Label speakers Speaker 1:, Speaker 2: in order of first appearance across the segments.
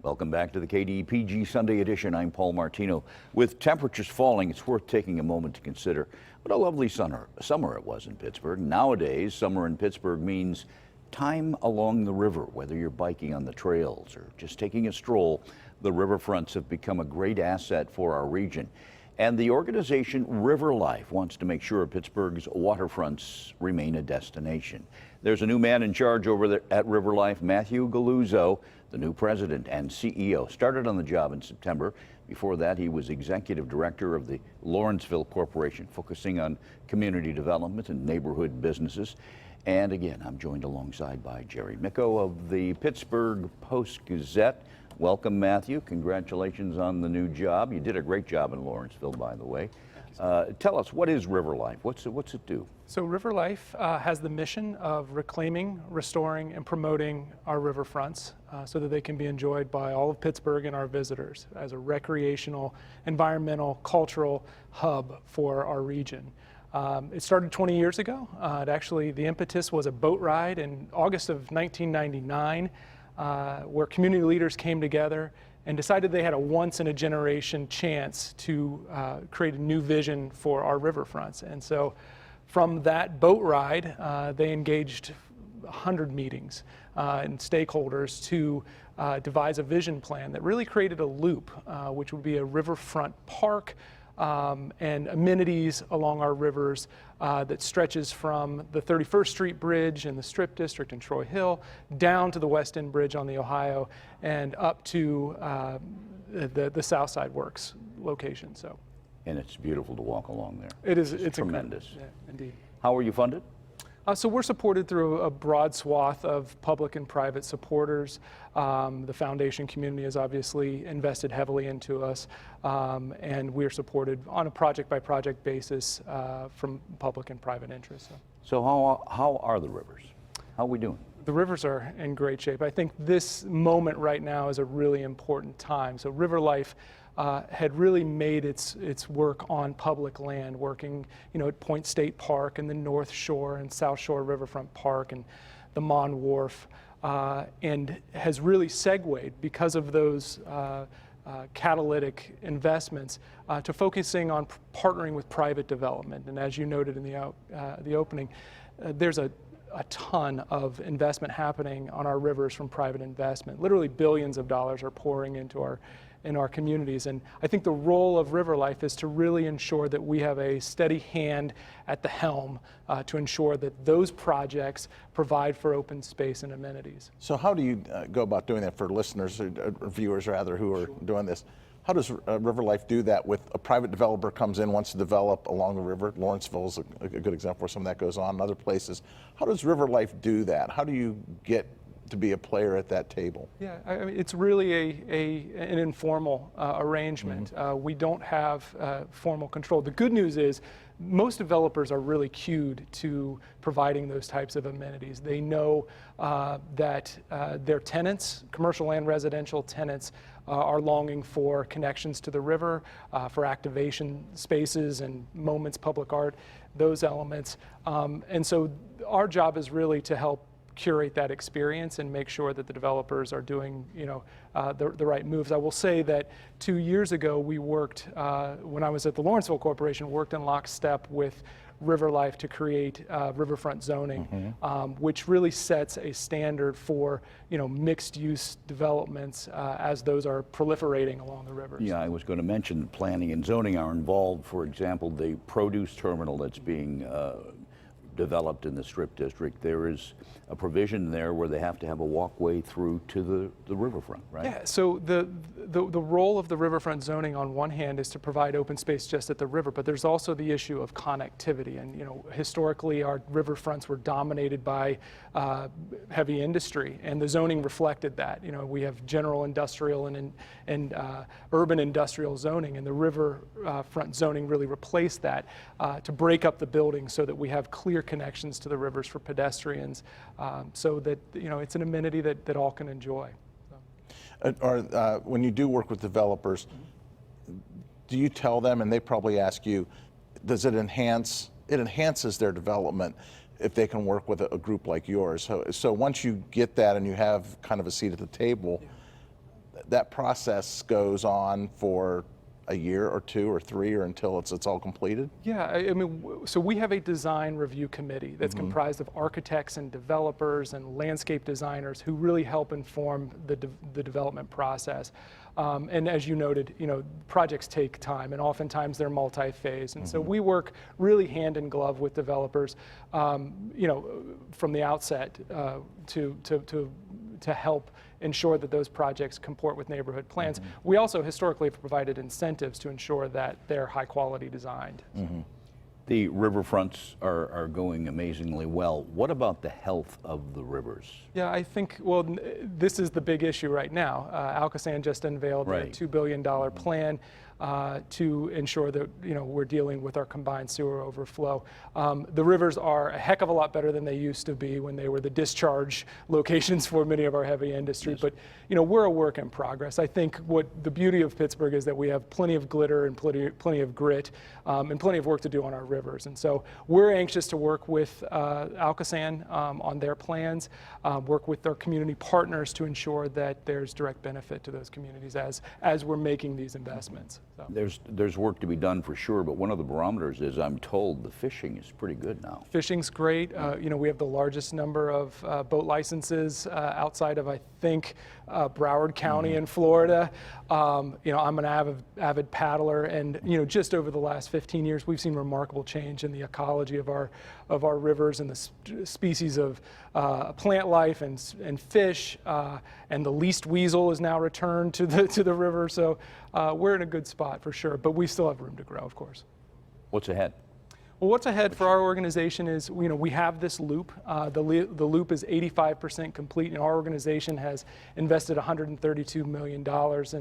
Speaker 1: Welcome back to the KDPG Sunday edition. I'm Paul Martino. With temperatures falling, it's worth taking a moment to consider what a lovely summer it was in Pittsburgh. Nowadays, summer in Pittsburgh means time along the river. Whether you're biking on the trails or just taking a stroll, the riverfronts have become a great asset for our region. And the organization River Life wants to make sure Pittsburgh's waterfronts remain a destination. There's a new man in charge over there at River Life, Matthew Galuzzo, the new president and CEO. Started on the job in September. Before that, he was executive director of the Lawrenceville Corporation, focusing on community development and neighborhood businesses. And again, I'm joined alongside by Jerry Micco of the Pittsburgh Post-Gazette. Welcome, Matthew. Congratulations on the new job. You did a great job in Lawrenceville, by the way. Tell us, what is River Life? What's it do?
Speaker 2: So River Life has the mission of reclaiming, restoring, and promoting our riverfronts so that they can be enjoyed by all of Pittsburgh and our visitors as a recreational, environmental, cultural hub for our region. It started 20 years ago. The impetus was a boat ride in August of 1999 where community leaders came together and decided they had a once-in-a-generation chance to create a new vision for our riverfronts. And so from that boat ride, they engaged 100 meetings and stakeholders to devise a vision plan that really created a loop, which would be a riverfront park and amenities along our rivers that stretches from the 31st Street Bridge in the Strip District in Troy Hill down to the West End Bridge on the Ohio and up to the South Side Works location. So,
Speaker 1: and it's beautiful to walk along there.
Speaker 2: It's
Speaker 1: tremendous.
Speaker 2: Yeah, indeed.
Speaker 1: How are you funded?
Speaker 2: So we're supported through a broad swath of public and private supporters. The foundation community has obviously invested heavily into us, and we're supported on a project-by-project basis from public and private interests.
Speaker 1: So how are the rivers? How are we doing?
Speaker 2: The rivers are in great shape. I think this moment right now is a really important time. So River Life had really made its work on public land, working at Point State Park and the North Shore and South Shore Riverfront Park and the Mon Wharf, and has really segued because of those catalytic investments to focusing on partnering with private development. And as you noted in the opening, there's a ton of investment happening on our rivers from private investment. Literally billions of dollars are pouring into our communities. And I think the role of River Life is to really ensure that we have a steady hand at the helm to ensure that those projects provide for open space and amenities.
Speaker 3: So how do you go about doing that for listeners or viewers rather who are doing this? How does River Life do that with a private developer comes in, wants to develop along the river? Lawrenceville is a good example where some of that goes on in other places. How does River Life do that? How do you get to be a player at that table?
Speaker 2: Yeah, I mean, it's really an informal arrangement. We don't have formal control. The good news is most developers are really cued to providing those types of amenities. They know that their tenants, commercial and residential tenants, are longing for connections to the river, for activation spaces and moments, public art, those elements. And so our job is really to help curate that experience and make sure that the developers are doing the right moves. I will say that 2 years ago we worked, when I was at the Lawrenceville Corporation, worked in lockstep with River Life to create Riverfront Zoning, which really sets a standard for mixed-use developments as those are proliferating along the rivers.
Speaker 1: Yeah, I was going to mention that planning and zoning are involved. For example, the produce terminal that's being developed in the Strip District, there is a provision there where they have to have a walkway through to the riverfront, right?
Speaker 2: Yeah, so the role of the riverfront zoning on one hand is to provide open space just at the river, but there's also the issue of connectivity. And historically our riverfronts were dominated by heavy industry, and the zoning reflected that. We have general industrial and urban industrial zoning, and the riverfront zoning really replaced that to break up the building so that we have clear connections to the rivers for pedestrians, so that it's an amenity that all can enjoy.
Speaker 3: Or when you do work with developers, do you tell them, and they probably ask you, does it enhance? It enhances their development if they can work with a group like yours. So once you get that and you have kind of a seat at the table, that process goes on for a year or two or three, or until it's all completed?
Speaker 2: Yeah, I mean, so we have a design review committee that's comprised of architects and developers and landscape designers who really help inform the development process. And as you noted, projects take time, and oftentimes they're multi-phase. And so we work really hand in glove with developers, from the outset to help ensure that those projects comport with neighborhood plans. We also historically have provided incentives to ensure that they're high quality designed.
Speaker 1: The riverfronts are going amazingly well. What about the health of the rivers?
Speaker 2: Yeah, I think, well, this is the big issue right now. Alcosan just unveiled a $2 billion plan to ensure that we're dealing with our combined sewer overflow. The rivers are a heck of a lot better than they used to be when they were the discharge locations for many of our heavy industry. But we're a work in progress. I think what the beauty of Pittsburgh is that we have plenty of glitter and plenty of grit and plenty of work to do on our rivers. And so we're anxious to work with Alcosan on their plans, work with our community partners to ensure that there's direct benefit to those communities as we're making these investments. So.
Speaker 1: There's work to be done for sure, but one of the barometers is, I'm told, the fishing is pretty good now.
Speaker 2: Fishing's great. We have the largest number of boat licenses outside of, I think, Broward County in Florida. I'm an avid paddler, and just over the last 15 years, we've seen remarkable change in the ecology of our rivers and the species of plant life and fish. And the least weasel is now returned to the river. So we're in a good spot for sure, but we still have room to grow, of course.
Speaker 1: What's ahead?
Speaker 2: Well, what's ahead for our organization is, we have this loop. The loop is 85% complete, and our organization has invested $132 million in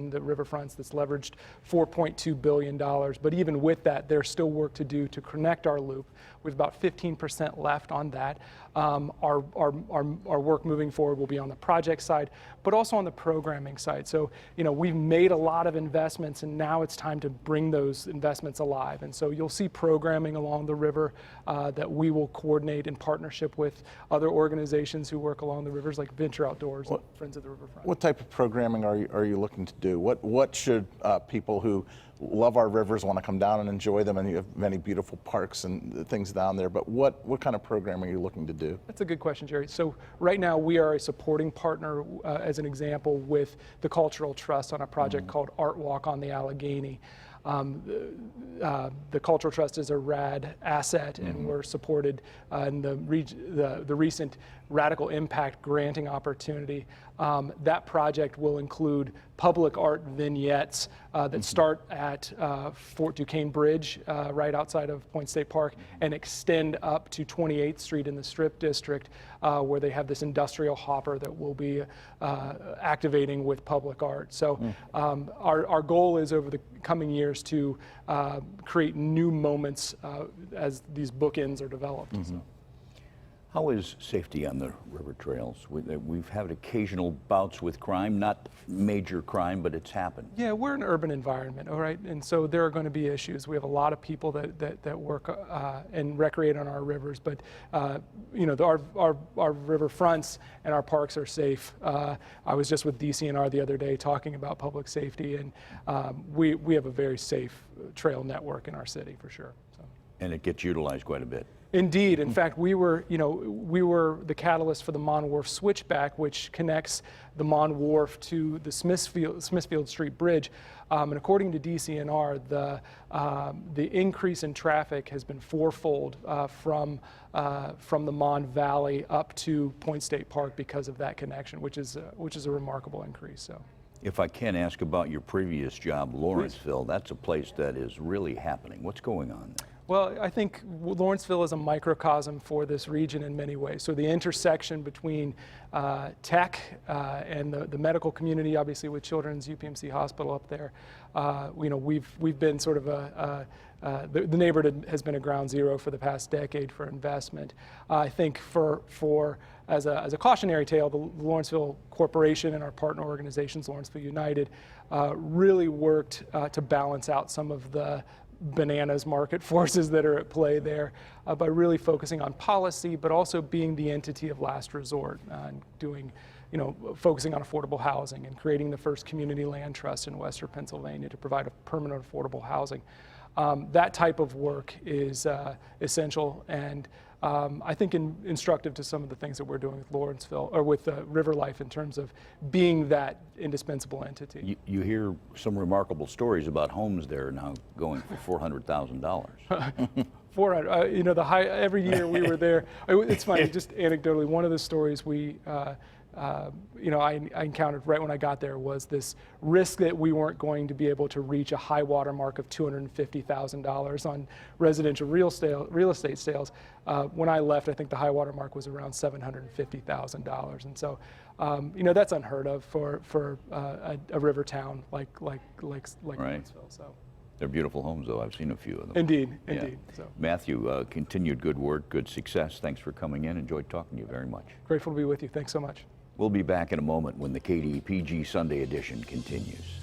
Speaker 2: the riverfronts that's leveraged $4.2 billion. But even with that, there's still work to do to connect our loop, with about 15% left on that. Our work moving forward will be on the project side, but also on the programming side. So, we've made a lot of investments, and now it's time to bring those investments alive. And so you'll see programming along the river that we will coordinate in partnership with other organizations who work along the rivers, like Venture Outdoors and Friends of the Riverfront.
Speaker 3: What type of programming are you looking to do? What should people who love our rivers, want to come down and enjoy them, and you have many beautiful parks and things down there, but what kind of programming are you looking to do?
Speaker 2: That's a good question, Jerry. So right now we are a supporting partner, as an example, with the Cultural Trust on a project called Art Walk on the Allegheny. The Cultural Trust is a rad asset, and we're supported in the recent Radical Impact granting opportunity. That project will include public art vignettes that start at Fort Duquesne Bridge, right outside of Point State Park, and extend up to 28th Street in the Strip District, where they have this industrial hopper that will be activating with public art. So our goal is, over the coming years, to create new moments as these bookends are developed. So.
Speaker 1: How is safety on the river trails? We've had occasional bouts with crime, not major crime, but it's happened.
Speaker 2: Yeah, we're an urban environment, all right? And so there are going to be issues. We have a lot of people that work and recreate on our rivers, but our river fronts and our parks are safe. I was just with DCNR the other day talking about public safety, and we have a very safe trail network in our city, for sure. So.
Speaker 1: And it gets utilized quite a bit.
Speaker 2: Indeed. In fact, we were the catalyst for the Mon Wharf switchback, which connects the Mon Wharf to the Smithfield Street Bridge. And according to DCNR, the increase in traffic has been fourfold from the Mon Valley up to Point State Park because of that connection, which is a remarkable increase. So.
Speaker 1: If I can ask about your previous job, Lawrenceville, that's a place that is really happening. What's going on there?
Speaker 2: Well, I think Lawrenceville is a microcosm for this region in many ways. So the intersection between tech and the medical community, obviously with Children's UPMC Hospital up there, we've been sort of the neighborhood has been a ground zero for the past decade for investment. I think as a cautionary tale, the Lawrenceville Corporation and our partner organizations, Lawrenceville United, really worked to balance out some of the bananas market forces that are at play there by really focusing on policy, but also being the entity of last resort and doing focusing on affordable housing and creating the first community land trust in Western Pennsylvania to provide a permanent affordable housing. That type of work is essential and I think instructive to some of the things that we're doing with Lawrenceville or with River Life in terms of being that indispensable entity.
Speaker 1: You hear some remarkable stories about homes there now going for $400,000.
Speaker 2: 400, every year we were there. It's funny, just anecdotally, one of the stories I encountered right when I got there was this risk that we weren't going to be able to reach a high water mark of $250,000 on residential real estate sales. When I left, I think the high water mark was around $750,000, and so that's unheard of for a river town like Lawrenceville. So.
Speaker 1: They're beautiful homes, though. I've seen a few of them.
Speaker 2: Indeed. So.
Speaker 1: Matthew, continued good work, good success. Thanks for coming in. Enjoyed talking to you very much.
Speaker 2: Grateful to be with you. Thanks so much.
Speaker 1: We'll be back in a moment when the KDPG Sunday edition continues.